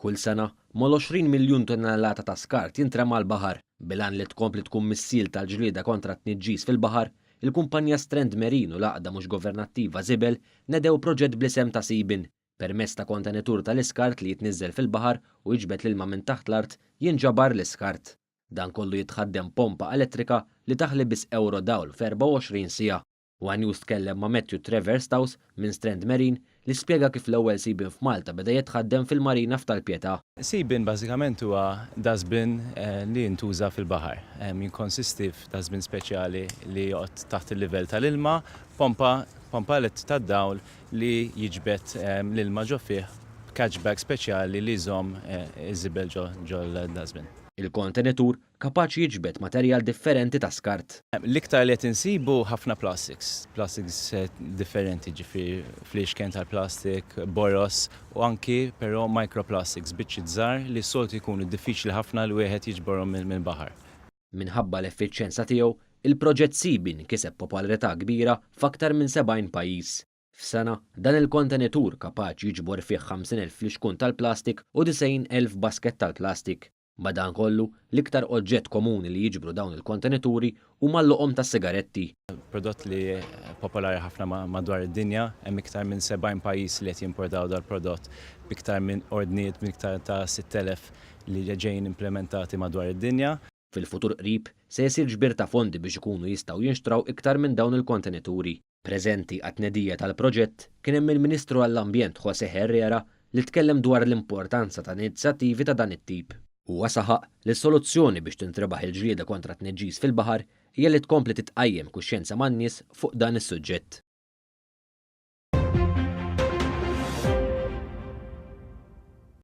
Kull sena, mal 20 miljun tonnellata ta' skart jintrema l-baħar. Bilan li tkompli tkun missil tal-ġlieda kontra t-tniġġis fil-baħar, il-kumpanija Strand Marine u l-għaqda mhux governattiva Zibel nedew proġett bl-isem ta' Seabin. Permezz ta' kontenitur tal-iskart li jitniżżel fil-baħar u jiġbed l-ilma minn taħt l-art jinġabar l-iskart. Dan kollu jitħaddem pompa elettrika li taħli bis Eurodawl f'24 sija. News tkellem ma' Matthew Treverstaus minn Strand Marine li spjega kif l-ewwel Seabin f'Malta beda jitħaddem fil-marina f'Tal-Pjetà. Seabin bażikament huwa dustbin li jintuża fil-baħar. Jinkonsisti f'dustbin speċjali li joqgħod taħt il-livell tal-ilma, pompa tad-dawl li jiġbed l-ilma ġo fih catchback speċjali li jżomm iż-żibel ġo l-dustbin. Il-kontenitur kapaċi jiġbed materjal differenti ta' skart. L-iktar li qed insibu ħafna plastics differenti ġifieri fl-ixken tal-plastik, boros u anki però microplastics biċċi żgħar li s-soltu jkunu diffiċli ħafna li wieħed jiġborhom mill-baħar. Minħabba l-effiċjenza tiegħu, il-proġett Seabin kiseb popolarità kbira f'aktar minn 70 pajjiż. F'sena, dan il-kontenitur kapaċi jiġbor fih 50,000 fliexkun tal-plastik u 90,000 basket tal-plastik. Madankollu, l-iktar oġġett komuni li jiġbru dawn il-kontenituri huma l-loqom tas-sigaretti. Prodott li popolari ħafna madwar id-dinja, hemm iktar minn 70 pajjiż li qed jimportaw dal-prodott b'iktar minn ordnijiet minn iktar ta' 6,000 li ġejjin implementati madwar id-dinja. Fil-futur qrib se jsir ġbir ta' fondi biex ikunu jistgħu jinxtraw iktar minn dawn il-kontenituri. Preżenti għat-tnedija tal-proġett kien hemm il-Ministru għall-Ambjent José Herrera li tkellem dwar l-importanza ta' inizjattivi ta' dan it-tip. Huwa saħaq li s-soluzzjoni biex tintrebaħ il-ġlieda kontra t-tniġġis fil-baħar hija li tkompli titqajjem kuxjenza man-nies fuq dan is-suġġett.